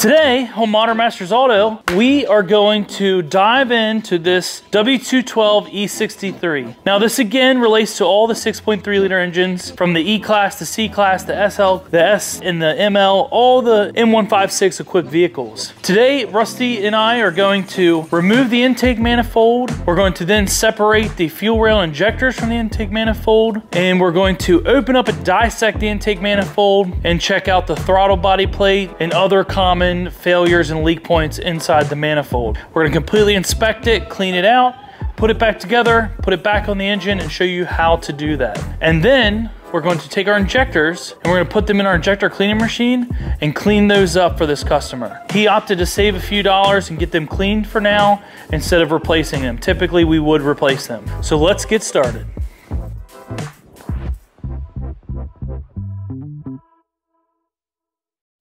Today on Modern Masters Auto, we are going to dive into this W212 E63. Now this again relates to all the 6.3 liter engines from the E-Class, the C-Class, the SL, the S, and the ML, all the M156 equipped vehicles. Today, Rusty and I are going to remove the intake manifold. We're going to then separate the fuel rail injectors from the intake manifold, and we're going to open up and dissect the intake manifold and check out the throttle body plate and other common failures and leak points inside the manifold. We're gonna completely inspect it, clean it out, put it back together, put it back on the engine, and show you how to do that. And then we're going to take our injectors and we're gonna put them in our injector cleaning machine and clean those up for this customer. He opted to save a few dollars and get them cleaned for now instead of replacing them. Typically we would replace them. So let's get started.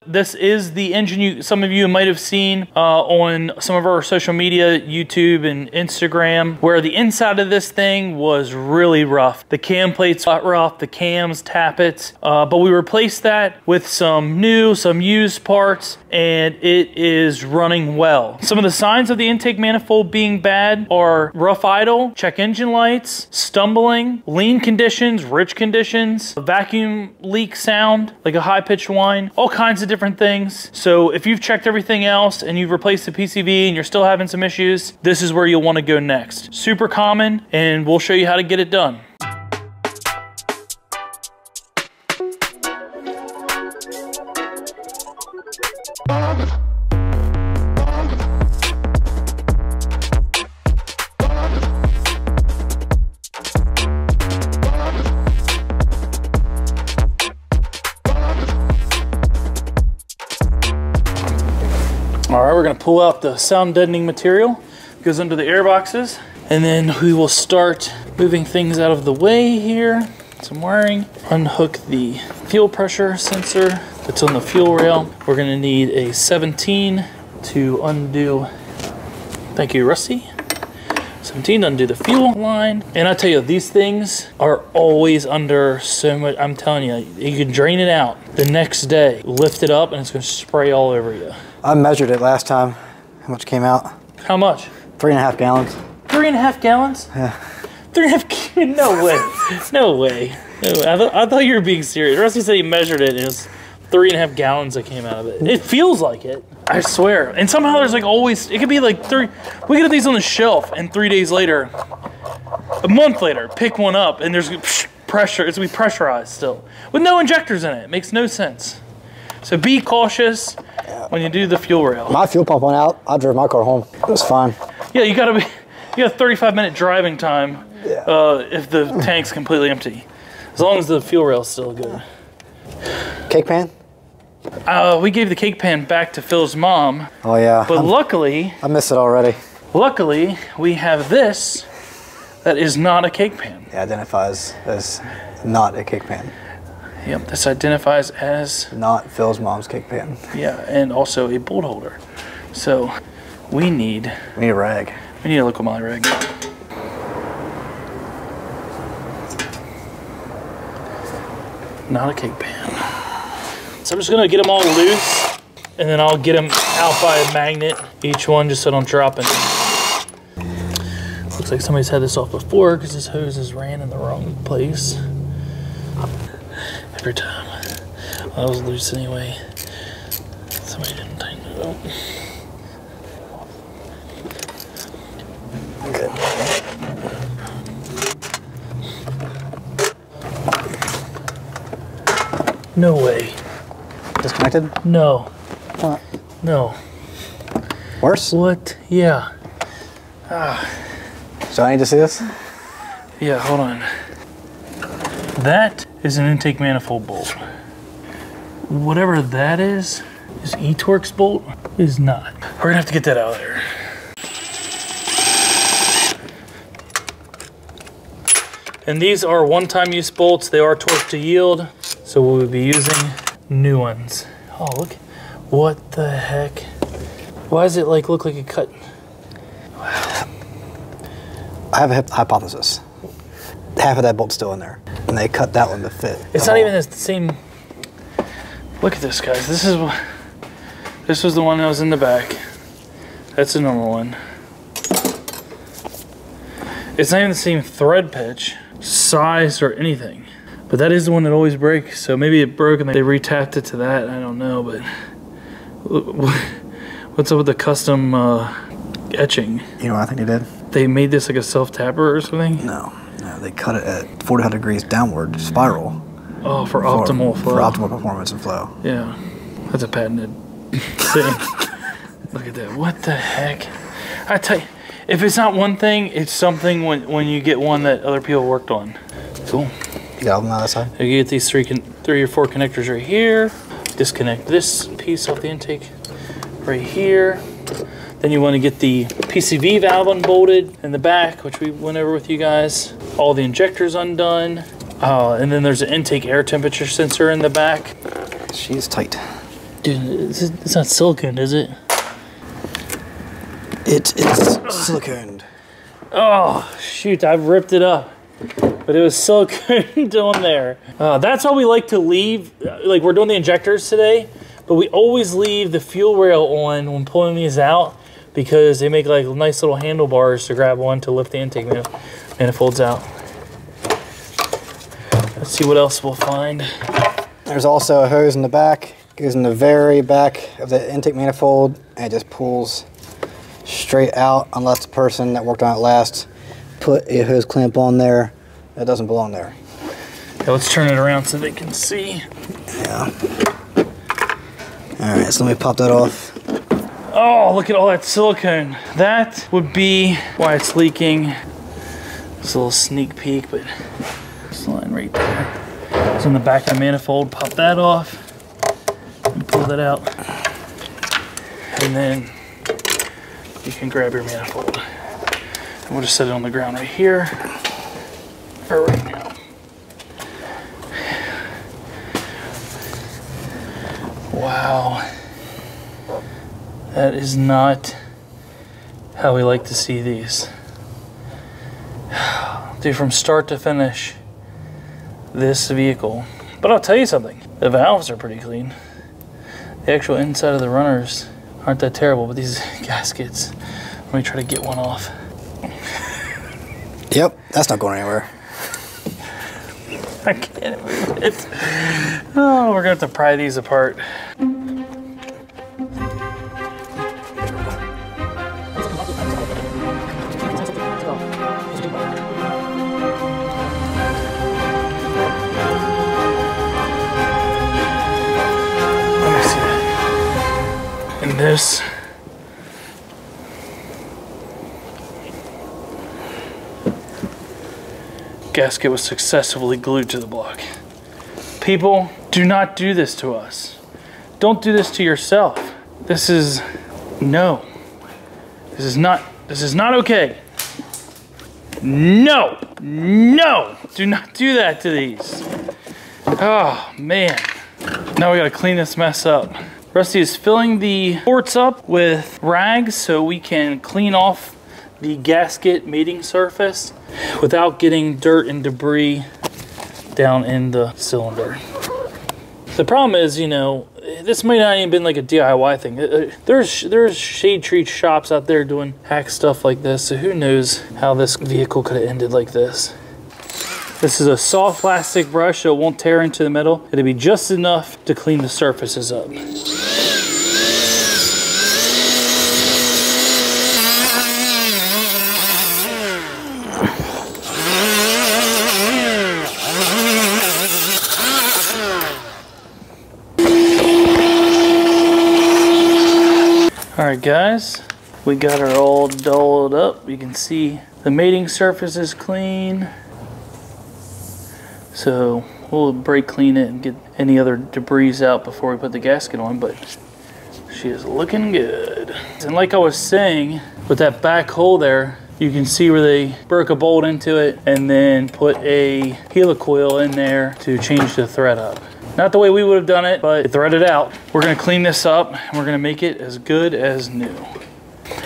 This is the engine some of you might have seen on some of our social media, YouTube and Instagram, where the inside of this thing was really rough. The cam plates got rough, the cams, tappets, but we replaced that with some new, some used parts, and it is running well. Some of the signs of the intake manifold being bad are rough idle, check engine lights, stumbling, lean conditions, rich conditions, vacuum leak sound, like a high-pitched whine, all kinds of different things. So if you've checked everything else and you've replaced the PCV and you're still having some issues, this is where you'll want to go next. Super common, and we'll show you how to get it done. All right, we're gonna pull out the sound deadening material. It goes under the air boxes, and then we will start moving things out of the way here. Some wiring. Unhook the fuel pressure sensor that's on the fuel rail. We're gonna need a 17 to undo, thank you, Rusty. 17 to undo the fuel line. And I tell you, these things are always under so much. I'm telling you, you can drain it out the next day, lift it up, and it's gonna spray all over you. I measured it last time. How much came out? How much? 3.5 gallons. 3.5 gallons? Yeah. 3.5, no way. No way. No, I thought you were being serious. Rusty said he measured it and it was 3.5 gallons that came out of it. It feels like it, I swear. And somehow there's like always, it could be like we get these on the shelf and 3 days later, a month later, pick one up and there's pressure, it's gonna be pressurized still. With no injectors in it, makes no sense. So be cautious when you do the fuel rail. My fuel pump went out. I drove my car home. It was fine. Yeah, you got a 35-minute driving time if the tank's completely empty. As long as the fuel rail's still good. Cake pan? We gave the cake pan back to Phil's mom. Oh yeah. But luckily, I miss it already. Luckily, we have this that is not a cake pan. It identifies as not a cake pan. Yep, this identifies as not Phil's mom's cake pan. Yeah, and also a bolt holder. So we need a rag. We need a liquid moly rag. Not a cake pan. So I'm just gonna get them all loose, and then I'll get them out by a magnet, each one, just so I don't drop it. Looks like somebody's had this off before because this hose is ran in the wrong place. Every time. Well, that was loose anyway. Somebody didn't tighten it up. Good. No way. Disconnected? No. What? No. Worse? What? Yeah. So I need to see this? Yeah, hold on. That is an intake manifold bolt. Whatever that is E-Torx bolt, is not. We're gonna have to get that out of there. And these are one-time use bolts. They are torqued to yield, so we will be using new ones. Oh, look. What the heck? Why does it like look like a cut? Wow. I have a hypothesis. Half of that bolt's still in there, and they cut that one to fit. It's not even the same. Look at this, guys. This This was the one that was in the back. That's a normal one. It's not even the same thread pitch, size, or anything. But that is the one that always breaks. So maybe it broke and they retapped it to that. I don't know, but what's up with the custom etching? You know what I think they did? They made this like a self-tapper or something? No, they cut it at 400 degrees downward spiral. Oh, for optimal flow. For optimal performance and flow. Yeah, that's a patented thing. Look at that, what the heck? I tell you, if it's not one thing, it's something when you get one that other people worked on. Cool. You got them on that side? You get these three or four connectors right here. Disconnect this piece off the intake right here. Then you want to get the PCV valve unbolted in the back, which we went over with you guys. All the injectors undone. And then there's an intake air temperature sensor in the back. She's tight. Dude, it's not silicone, is it? It's siliconed. Oh, shoot, I've ripped it up. But it was siliconed on there. That's why we like to leave, like we're doing the injectors today, but we always leave the fuel rail on when pulling these out because they make like nice little handlebars to grab on to lift the intake manifolds out. Let's see what else we'll find. There's also a hose in the back. Goes in the very back of the intake manifold and it just pulls straight out unless the person that worked on it last put a hose clamp on there that doesn't belong there. Yeah, let's turn it around so they can see. Yeah. Alright, so let me pop that off. Oh, look at all that silicone. That would be why it's leaking. It's a little sneak peek, but this line right there. It's on the back of the manifold. Pop that off and pull that out. And then you can grab your manifold. And we'll just set it on the ground right here for right now. Wow. That is not how we like to see these. Dude, from start to finish, this vehicle. But I'll tell you something, the valves are pretty clean. The actual inside of the runners aren't that terrible, but these gaskets, let me try to get one off. Yep, that's not going anywhere. I can't move it. Oh, we're gonna have to pry these apart. And this gasket was successfully glued to the block. People, do not do this to us. Don't do this to yourself. This is no. This is not okay. No, no, do not do that to these. Oh man. Now we gotta clean this mess up. Rusty is filling the ports up with rags so we can clean off the gasket mating surface without getting dirt and debris down in the cylinder. The problem is, you know, this might not even been like a DIY thing. There's shade tree shops out there doing hack stuff like this, so who knows how this vehicle could have ended like this. This is a soft plastic brush, so it won't tear into the metal. It'll be just enough to clean the surfaces up. All right, guys, we got her all dolled up. You can see the mating surface is clean. So we'll brake clean it and get any other debris out before we put the gasket on, but she is looking good. And like I was saying, with that back hole there, you can see where they broke a bolt into it and then put a helicoil in there to change the thread up. Not the way we would have done it, but it threaded out. We're gonna clean this up and we're gonna make it as good as new.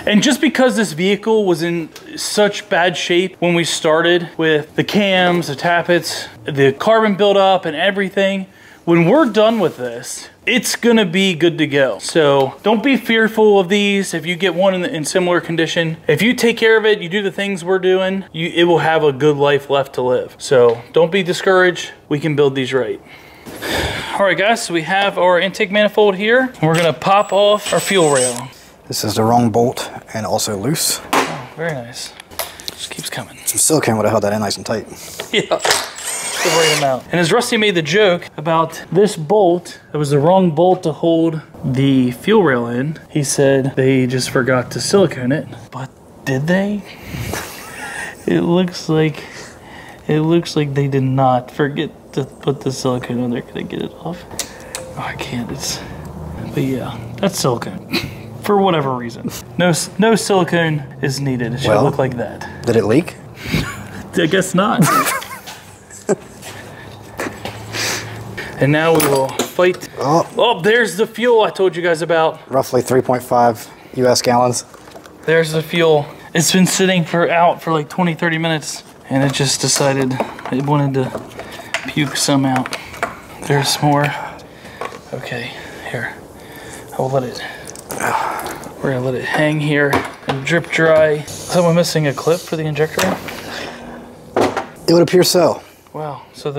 And just because this vehicle was in such bad shape when we started with the cams, the tappets, the carbon buildup and everything, when we're done with this, it's gonna be good to go. So don't be fearful of these. If you get one in similar condition, if you take care of it, you do the things we're doing, it will have a good life left to live. So don't be discouraged. We can build these right. All right, guys, so we have our intake manifold here. We're gonna pop off our fuel rail. This is the wrong bolt and also loose. Oh, very nice. Just keeps coming. Some silicone would have held that in nice and tight. Yeah. Right out. And as Rusty made the joke about this bolt, it was the wrong bolt to hold the fuel rail in. He said they just forgot to silicone it, but did they? It looks like they did not forget to put the silicone on there. Can I get it off? Oh, I can't. But yeah, that's silicone. For whatever reason, no silicone is needed. It should look like that. Did it leak? I guess not. And now we will fight. Oh, there's the fuel I told you guys about. Roughly 3.5 US gallons. There's the fuel. It's been sitting out for like 20-30 minutes, and it just decided it wanted to puke some out. There's more. Okay, here. I'll let it. We're gonna let it hang here and drip dry. Someone missing a clip for the injector? It would appear so. Wow. So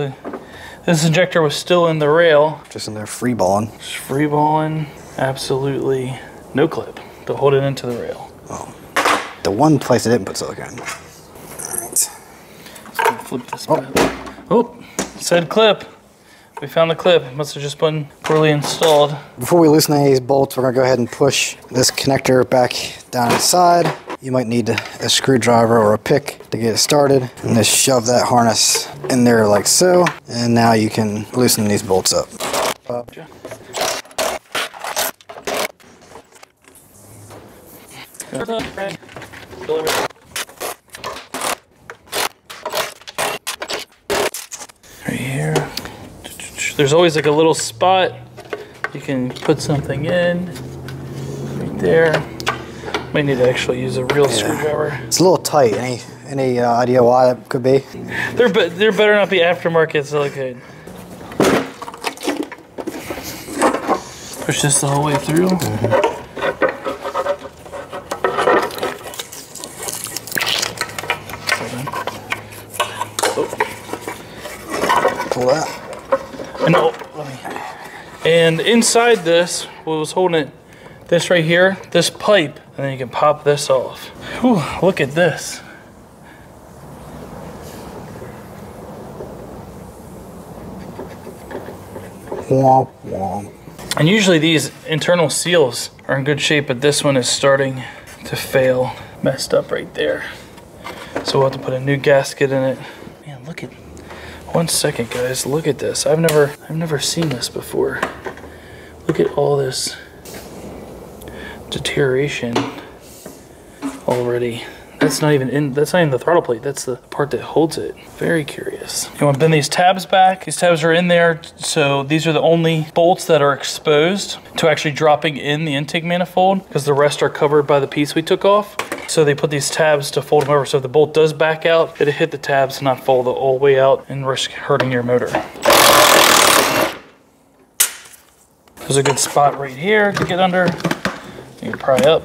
this injector was still in the rail. Just in there free balling. Just free balling. Absolutely no clip to hold it into the rail. Oh. The one place I didn't put silicone. Alright. Flip this back. Oh, said clip. We found the clip. It must have just been poorly installed. Before we loosen any of these bolts, we're going to go ahead and push this connector back down inside. You might need a screwdriver or a pick to get it started. And just shove that harness in there like so. And now you can loosen these bolts up. Right here. There's always like a little spot you can put something in. Right there. Might need to actually use a real screwdriver. It's a little tight. Any idea why that could be? There better not be aftermarket silicone. Push this the whole way through. Pull that. And inside this, what was holding it, this right here, this pipe, and then you can pop this off. Whew, look at this. Womp womp. And usually these internal seals are in good shape, but this one is starting to fail. Messed up right there. So we'll have to put a new gasket in it. Man, look at, 1 second guys, look at this. I've never seen this before. Look at all this deterioration already. That's not even the throttle plate. That's the part that holds it. Very curious. You want to bend these tabs back. These tabs are in there, so these are the only bolts that are exposed to actually dropping in the intake manifold, because the rest are covered by the piece we took off. So they put these tabs to fold them over, so if the bolt does back out, it'll hit the tabs and not fall all the way out and risk hurting your motor. There's a good spot right here to get under. You can pry up.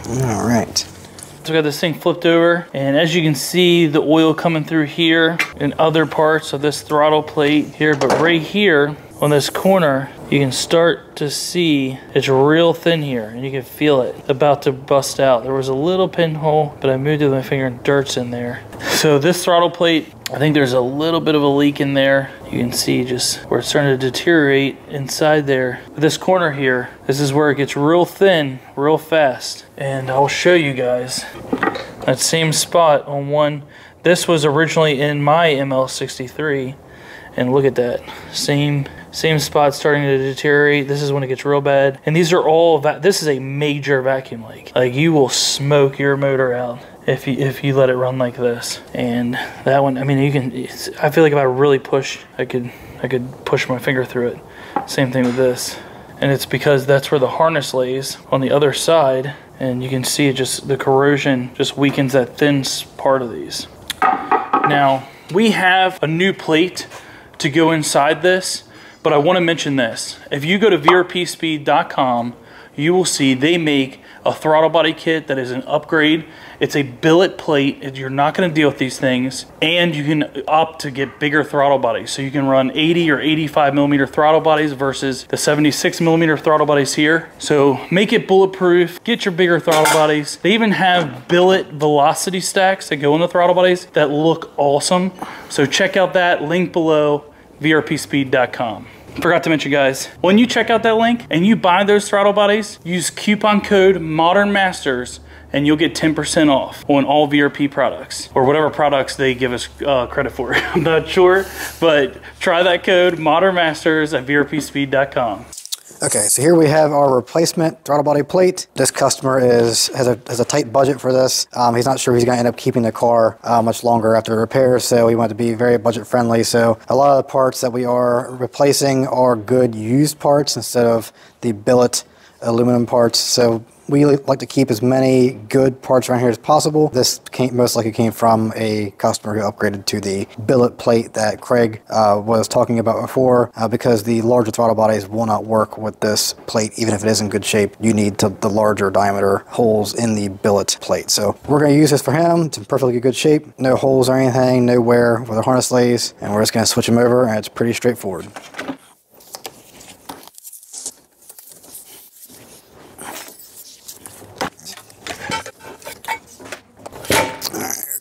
All right. So we got this thing flipped over, and as you can see, the oil coming through here and other parts of this throttle plate here, but right here on this corner, you can start to see it's real thin here, and you can feel it about to bust out. There was a little pinhole, but I moved it with my finger and dirt's in there. So this throttle plate, I think there's a little bit of a leak in there. You can see just where it's starting to deteriorate inside there. But this corner here, this is where it gets real thin, real fast. And I'll show you guys that same spot on one. This was originally in my ML63, and look at that, same spot starting to deteriorate. This is when it gets real bad. And these are all, this is a major vacuum leak. Like, you will smoke your motor out if you let it run like this. And that one, I mean, I feel like if I really push, I could push my finger through it. Same thing with this. And it's because that's where the harness lays on the other side. And you can see it just, the corrosion just weakens that thin part of these. Now, we have a new plate to go inside this, but I want to mention this. If you go to vrpspeed.com, you will see they make a throttle body kit that is an upgrade. It's a billet plate. You're not going to deal with these things, and you can opt to get bigger throttle bodies. So you can run 80 or 85 millimeter throttle bodies versus the 76 millimeter throttle bodies here. So make it bulletproof, get your bigger throttle bodies. They even have billet velocity stacks that go in the throttle bodies that look awesome. So check out that link below, vrpspeed.com. Forgot to mention, guys, when you check out that link and you buy those throttle bodies, use coupon code MODERNMASTERS and you'll get 10% off on all VRP products, or whatever products they give us credit for. I'm not sure, but try that code MODERNMASTERS at vrpspeed.com. Okay, so here we have our replacement throttle body plate. This customer has a tight budget for this. He's not sure he's going to end up keeping the car much longer after repairs, so we want to be very budget friendly. So a lot of the parts that we are replacing are good used parts instead of the billet aluminum parts. So we like to keep as many good parts around here as possible. This most likely came from a customer who upgraded to the billet plate that Craig was talking about before, because the larger throttle bodies will not work with this plate. Even if it is in good shape, you need the larger diameter holes in the billet plate. So we're going to use this for him. It's in perfectly good shape. No holes or anything, no wear where the harness lays. And we're just going to switch them over, and it's pretty straightforward.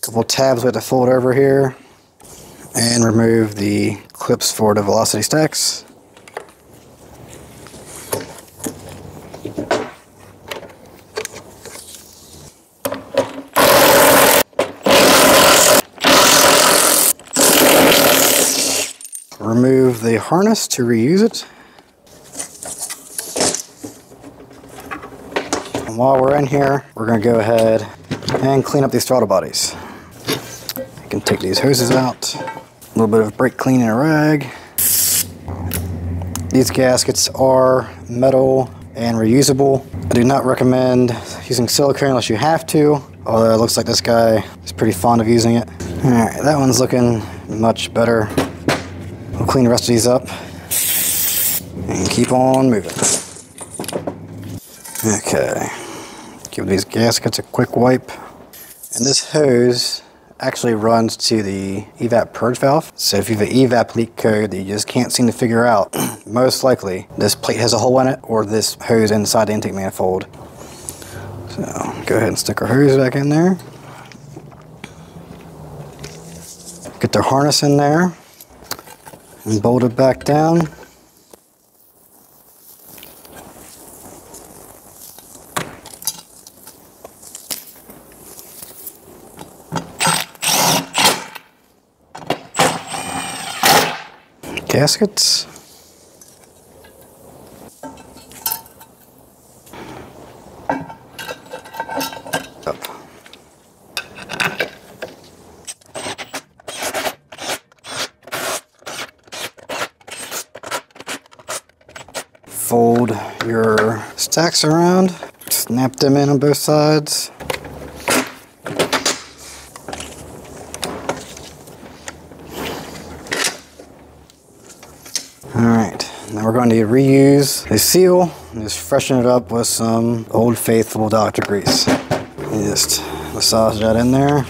Couple tabs we have to fold over here and remove the clips for the velocity stacks. Remove the harness to reuse it. And while we're in here, we're going to go ahead and clean up these throttle bodies. You can take these hoses out, a little bit of brake clean in a rag. These gaskets are metal and reusable. I do not recommend using silicone unless you have to, although it looks like this guy is pretty fond of using it. Alright, that one's looking much better. We'll clean the rest of these up and keep on moving. Okay, give these gaskets a quick wipe. And this hose actually runs to the evap purge valve. So if you have an evap leak code that you just can't seem to figure out, most likely this plate has a hole in it or this hose inside the intake manifold. So go ahead and stick our hose back in there. Get the harness in there and bolt it back down. Gaskets. Up. Fold your stacks around, snap them in on both sides. Alright, now we're going to reuse the seal and just freshen it up with some Old Faithful Dr. Grease. You just massage that in there.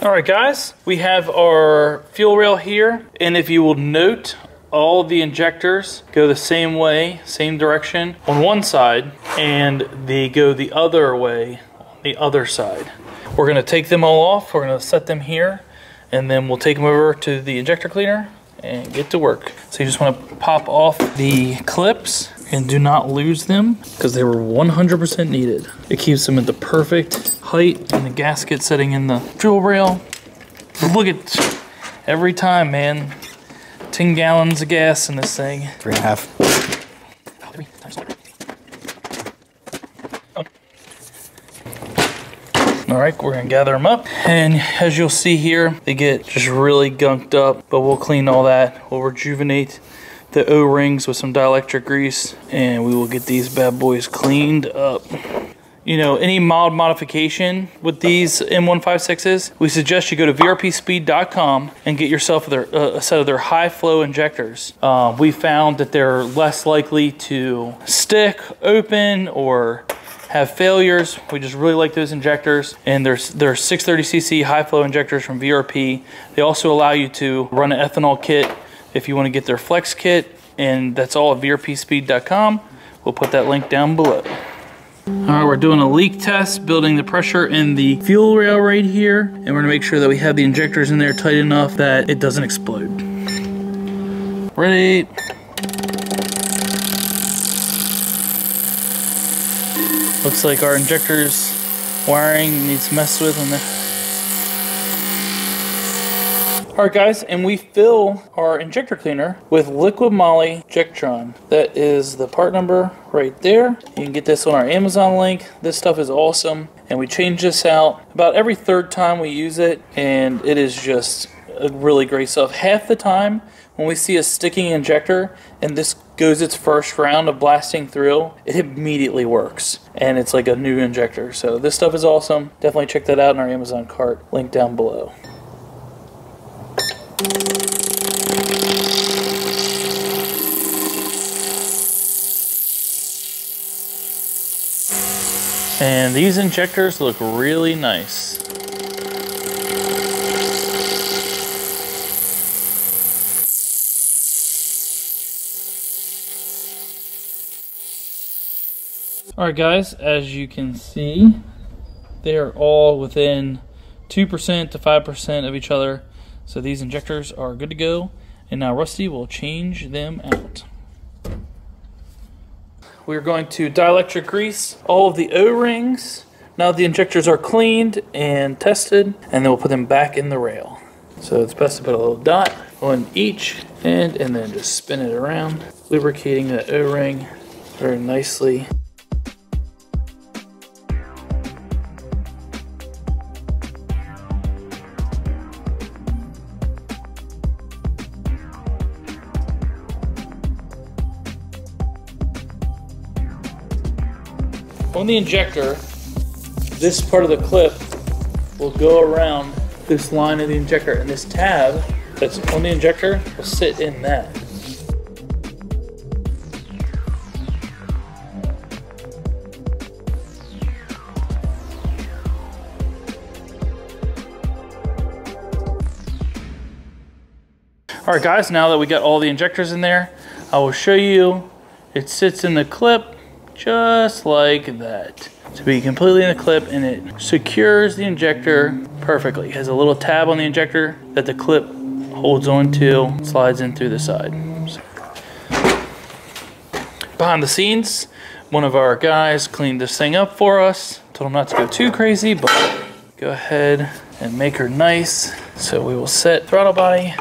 Alright guys, we have our fuel rail here, and if you will note, all the injectors go the same way, same direction on one side, and they go the other way on the other side. We're going to take them all off, we're going to set them here, and then we'll take them over to the injector cleaner and get to work. So you just want to pop off the clips and do not lose them because they were 100% needed. It keeps them at the perfect height and the gasket setting in the fuel rail. But look at every time, man. 10 gallons of gas in this thing. 3.5. All right, we're gonna gather them up. And as you'll see here, they get just really gunked up, but we'll clean all that. We'll rejuvenate the O-rings with some dielectric grease, and we will get these bad boys cleaned up. You know, any mild modification with these M156s, we suggest you go to vrpspeed.com and get yourself a set of their high flow injectors. We found that they're less likely to stick, open, or have failures. We just really like those injectors, and they're 630cc high flow injectors from VRP. They also allow you to run an ethanol kit if you want to get their flex kit, and that's all at vrpspeed.com. We'll put that link down below. All right, we're doing a leak test, building the pressure in the fuel rail right here, and we're gonna make sure that we have the injectors in there tight enough that it doesn't explode. Ready? Looks like our injectors wiring needs messed with in there. All right, guys, and we fill our injector cleaner with liquid moly Jectron. That is the part number right there. You can get this on our Amazon link. This stuff is awesome, and we change this out about every third time we use it, and it is just really great stuff. Half the time when we see a sticking injector and this goes its first round of blasting through, it immediately works, and it's like a new injector. So this stuff is awesome. Definitely check that out in our Amazon cart, link down below. And these injectors look really nice. Alright guys, as you can see, they are all within 2% to 5% of each other. So these injectors are good to go. And now Rusty will change them out. We're going to dielectric grease all of the O-rings. Now the injectors are cleaned and tested, and then we'll put them back in the rail. So it's best to put a little dot on each end and then just spin it around, lubricating that O-ring very nicely. On the injector, this part of the clip will go around this line of the injector, and this tab that's on the injector will sit in that. All right guys, now that we got all the injectors in there, I will show you it sits in the clip just like that. To be completely in the clip, and it secures the injector perfectly. It has a little tab on the injector that the clip holds on to, slides in through the side. So. Behind the scenes, one of our guys cleaned this thing up for us. Told him not to go too crazy, but go ahead and make her nice. So we will set throttle body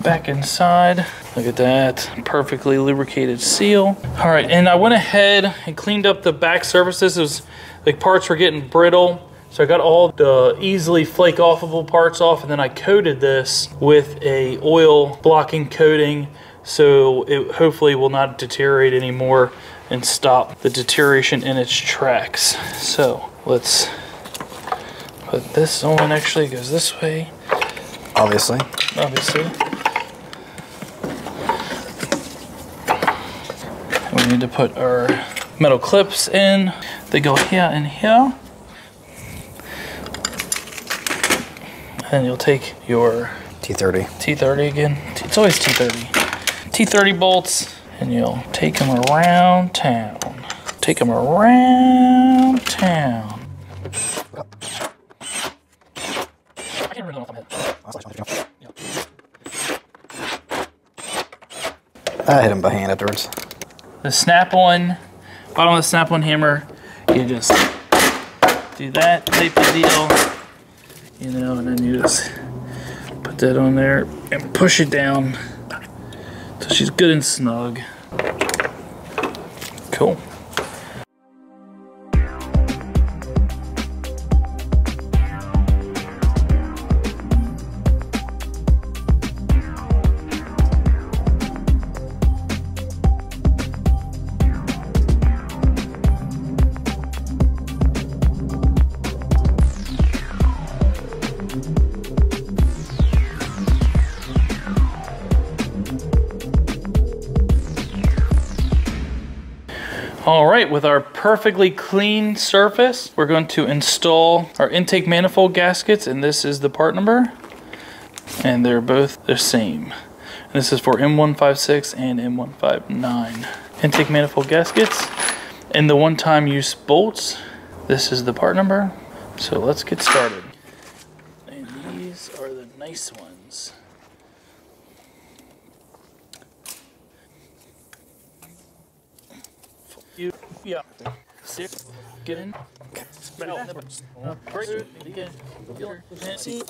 back inside. Look at that, perfectly lubricated seal. All right, and I went ahead and cleaned up the back surfaces. It was like parts were getting brittle, so I got all the easily flake offable parts off, and then I coated this with a oil blocking coating, so it hopefully will not deteriorate anymore and stop the deterioration in its tracks. So let's put this on. Actually, it goes this way. Obviously. We need to put our metal clips in. They go here and here. And you'll take your T30. T30 again. It's always T30. T30 bolts, and you'll take them around town. Take them around town. I hit him by hand afterwards. The snap-on, bottom of the snap-on hammer, you just do that type of deal, you know, and then you just put that on there and push it down so she's good and snug. Cool. All right, with our perfectly clean surface, we're going to install our intake manifold gaskets, and this is the part number, and they're both the same. And this is for M156 and M159. Intake manifold gaskets and the one-time use bolts. This is the part number. So let's get started. And these are the nice ones. Yeah. Six. Get in. Break it. Again. See.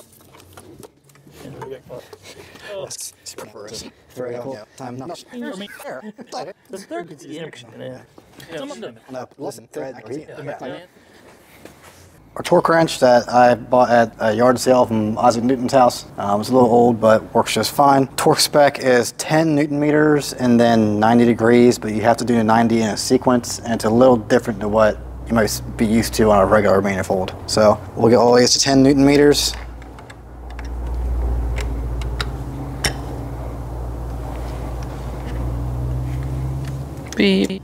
That's super gross. Very helpful. Time not. The third is the action. No, listen. Our torque wrench that I bought at a yard sale from Isaac Newton's house. It's a little old, but works just fine. Torque spec is 10 Newton meters and then 90 degrees, but you have to do the 90 in a sequence, and it's a little different than what you might be used to on a regular manifold. So we'll get all the way to 10 Newton meters. Beep.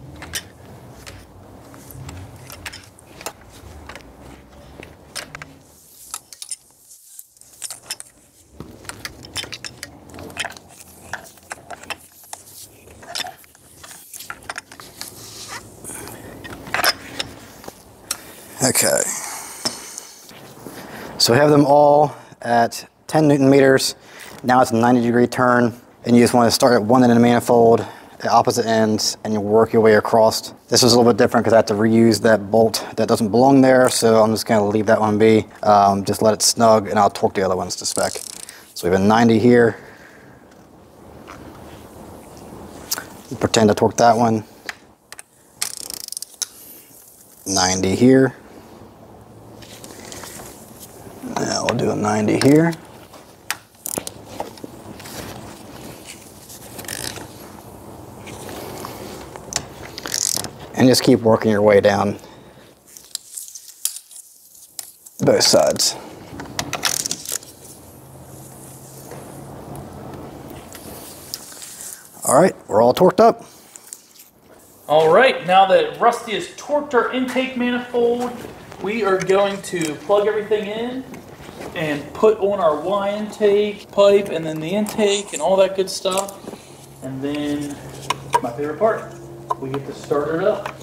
Okay. So we have them all at 10 Newton meters. Now it's a 90-degree turn, and you just want to start at one end of the manifold at opposite ends, and you work your way across. This was a little bit different because I have to reuse that bolt that doesn't belong there, so I'm just going to leave that one be. Just let it snug, and I'll torque the other ones to spec. So we have a 90 here. Pretend to torque that one. 90 here. Now we'll do a 90 here. And just keep working your way down both sides. All right, we're all torqued up. All right, now that Rusty has torqued our intake manifold, we are going to plug everything in and put on our Y intake pipe and then the intake and all that good stuff. And then my favorite part, we get to start it up.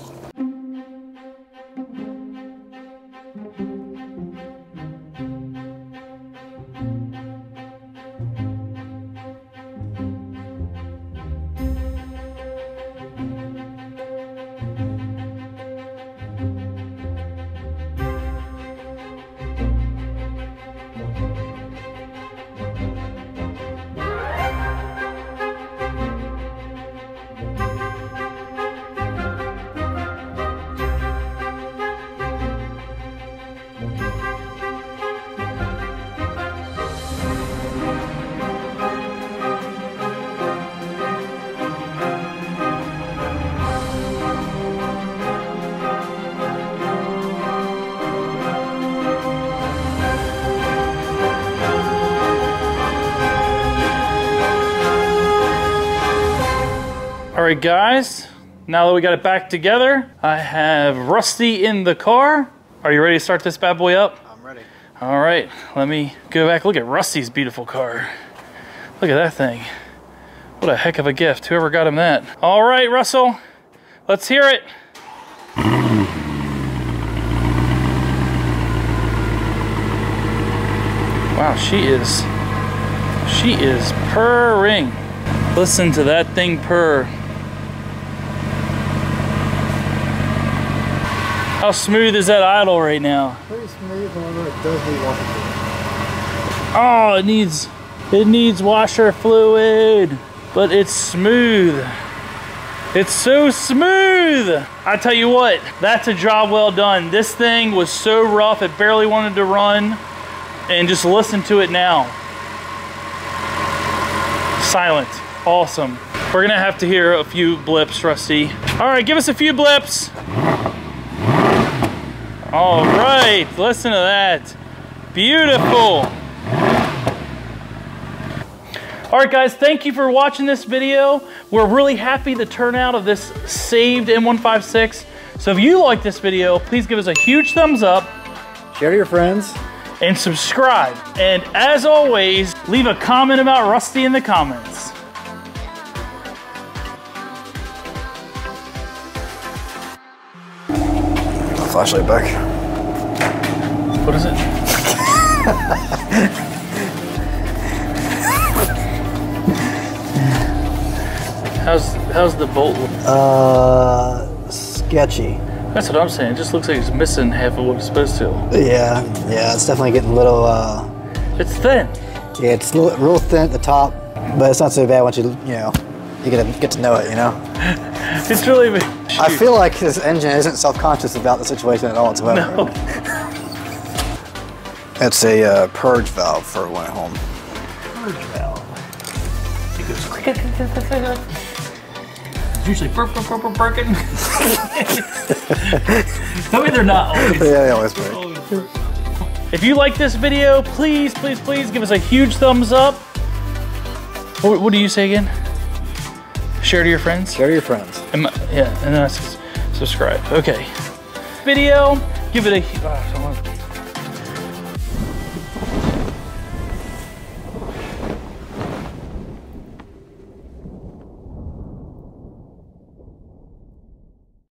All right, guys, now that we got it back together, I have Rusty in the car. Are you ready to start this bad boy up? I'm ready. All right, let me go back. Look at Rusty's beautiful car. Look at that thing. What a heck of a gift, whoever got him that. All right, Russell, let's hear it. Wow, she is purring. Listen to that thing purr. How smooth is that idle right now? Pretty smooth, however, it does need washer fluid. Oh, it needs washer fluid, but it's smooth. It's so smooth. I tell you what, that's a job well done. This thing was so rough, it barely wanted to run, and just listen to it now. Silent, awesome. We're gonna have to hear a few blips, Rusty. All right, give us a few blips. All right, listen to that. Beautiful. All right, guys, thank you for watching this video. We're really happy the turnout of this saved M156. So if you like this video, please give us a huge thumbs up. Share to your friends. And subscribe. And as always, leave a comment about Rusty in the comments. Flashlight back. What is it? How's the bolt look? Sketchy. That's what I'm saying. It just looks like it's missing half of what it's supposed to. Yeah, it's definitely getting a little. It's thin. Yeah, it's real thin at the top, but it's not so bad once you get to know it, you know. It's really big. I feel like this engine isn't self-conscious about the situation at all whatsoever. No. It's a purge valve for when at home. Purge valve. It goes click. It's usually broken. Tell me they're not always. Yeah, they always break. If you like this video, please give us a huge thumbs up. What do you say again? Share to your friends? Share to your friends. Yeah, and then I says subscribe. Okay. Video, give it a...